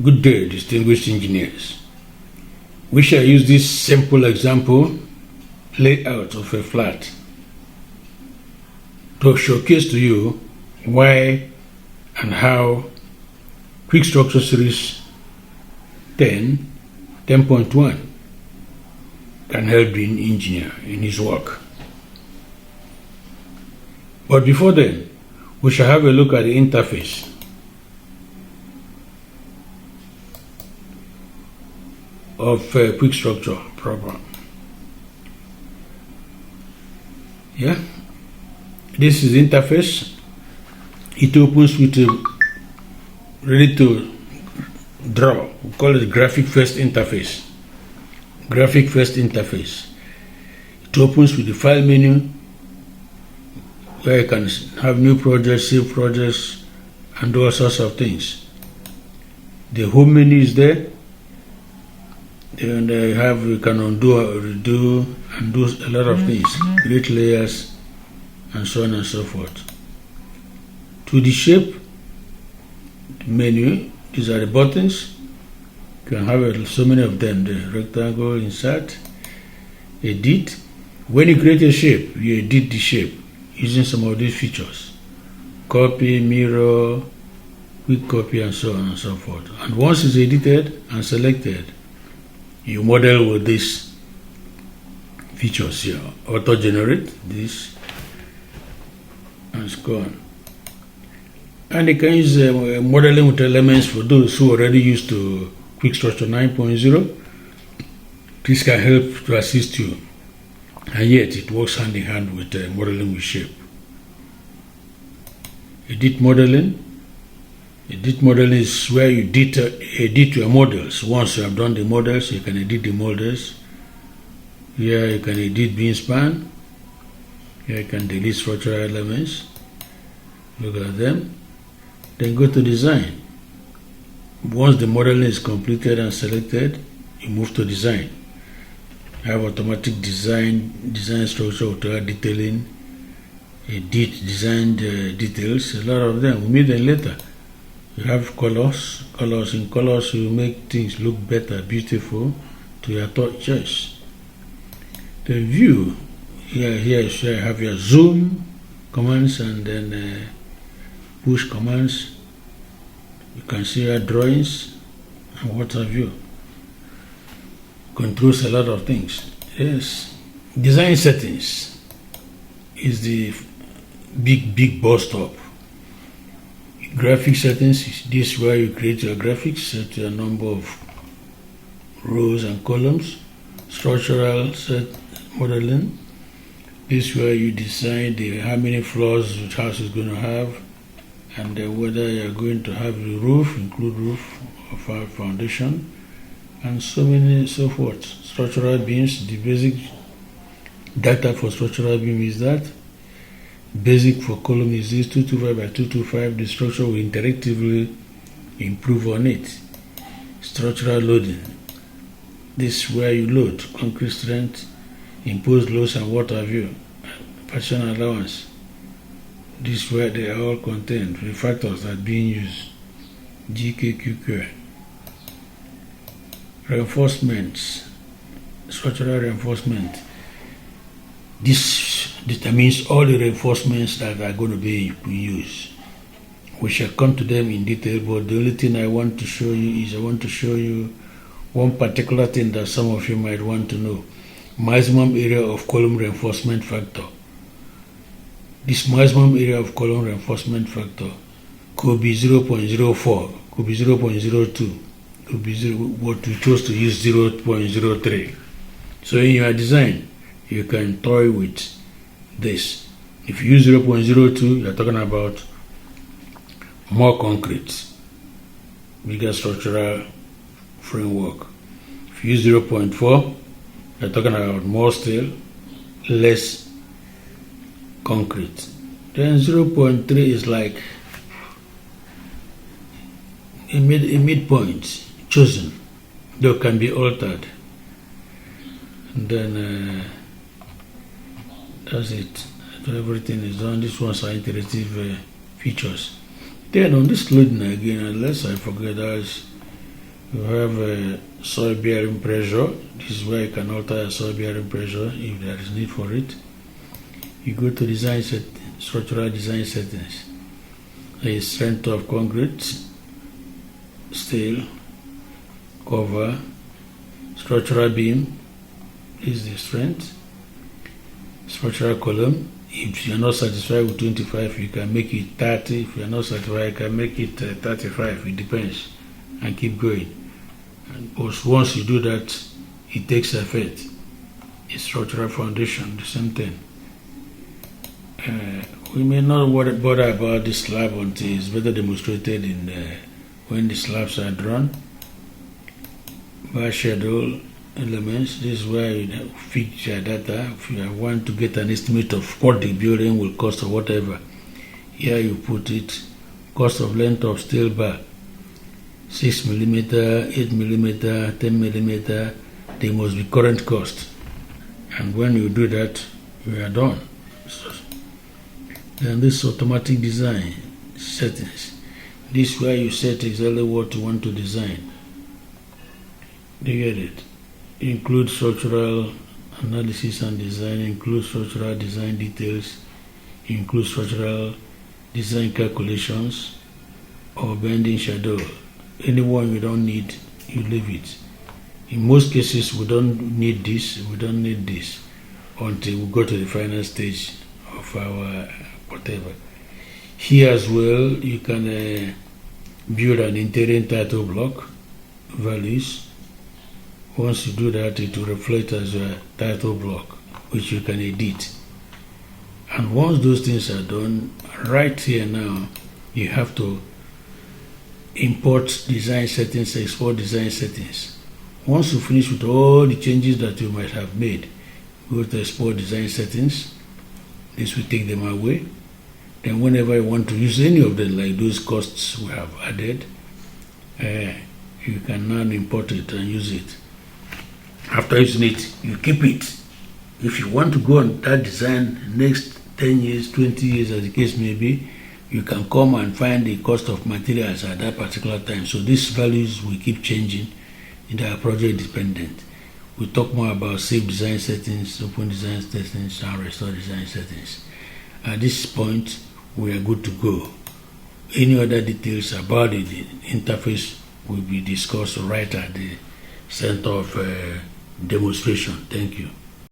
Good day, distinguished engineers. We shall use this simple example layout of a flat to showcase to you why and how Quickstructure Series 10.1 can help the engineer in his work. But before then, we shall have a look at the interface of Quickstructure program. Yeah, this is the interface. It opens with a ready to draw. We call it graphic first interface. Graphic first interface. It opens with the file menu where you can have new projects, save projects, and do all sorts of things. The home menu is there. And you can undo, redo, and do a lot of things, create layers, and so on and so forth. To the shape menu, these are the buttons. You can have so many of them. The rectangle, insert, edit. When you create a shape, you edit the shape using some of these features. Copy, mirror, quick copy, and so on and so forth. And once it's edited and selected, you model with these features here. Auto-generate this and so on. And you can use modeling with elements for those who are already used to Quickstructure 9.0. This can help to assist you. And yet it works hand in hand with modeling with shape. Edit modeling. Edit modeling is where you edit your models. Once you have done the models, you can edit the models. Here you can edit beam span. Here you can delete structural elements. Look at them. Then go to design. Once the modeling is completed and selected, you move to design. You have automatic design structure, auto detailing, edit design details, a lot of them. We'll meet them later. You have colors. In colors, you make things look better, beautiful to your choice. The view, here you have your zoom commands and then push commands. You can see your drawings and what have you. Controls a lot of things. Yes. Design settings is the big bus stop. Graphic settings is this where you create your graphics, set your number of rows and columns. Structural set modeling. This where you decide how many floors the house is going to have, and whether you are going to have the roof, include roof or foundation, and so forth. Structural beams. The basic data for structural beam is that. Basic for column is this 225 by 225. The structure will interactively improve on it. Structural loading. This is where you load concrete strength, imposed loads, and what have you. Partition allowance. This is where they are all contained. The factors that are being used. GKQQ. Reinforcements. Structural reinforcement. This determines all the reinforcements that are going to be used. We shall come to them in detail, but the only thing I want to show you is I want to show you one particular thing that some of you might want to know. Maximum area of column reinforcement factor. This maximum area of column reinforcement factor could be 0.04, could be 0.02, could be what we chose to use 0.03. So in your design, you can toy with this. If you use 0.02, you're talking about more concrete, bigger structural framework. If you use 0.4, you're talking about more steel, less concrete. Then 0.3 is like a midpoint chosen, though can be altered. And then that's it. So everything is done. This one's are iterative features. Then on this loading again, unless I forget, there's You have soil bearing pressure. This is where you can alter soil bearing pressure if there is need for it. You go to design structural design settings. There is strength of concrete, steel, cover, structural beam. This is the strength. Structural column. If you are not satisfied with 25, you can make it 30. If you are not satisfied, you can make it 35. It depends, and keep going. And once you do that, it takes effect. A structural foundation, the same thing. We may not bother about this slab until it's better demonstrated in when the slabs are drawn. By schedule elements, this is where you fix your data. If you want to get an estimate of what the building will cost or whatever, here you put it. Cost of length of steel bar, 6 mm, 8 mm, 10 mm. They must be current cost, and when you do that, you are done. Then this automatic design settings. This is where you set exactly what you want to design. Do you get it? Include structural analysis and design, include structural design details, include structural design calculations, or bending schedule. Anyone you don't need, you leave it. In most cases, we don't need this until we go to the final stage of our whatever. Here as well, you can build an interior title block values. Once you do that, it will reflect as a title block, which you can edit. And once those things are done, right here now, you have to import design settings, export design settings. Once you finish with all the changes that you might have made, go to export design settings. This will take them away. Then whenever you want to use any of them, like those costs we have added, you can now import it and use it. After using it, you keep it. If you want to go on that design next 10 years, 20 years, as the case may be, you can come and find the cost of materials at that particular time. So these values will keep changing in our project dependent. We'll talk more about save design settings, open design settings, and restore design settings. At this point, we are good to go. Any other details about the interface will be discussed right at the center of demonstration. Thank you.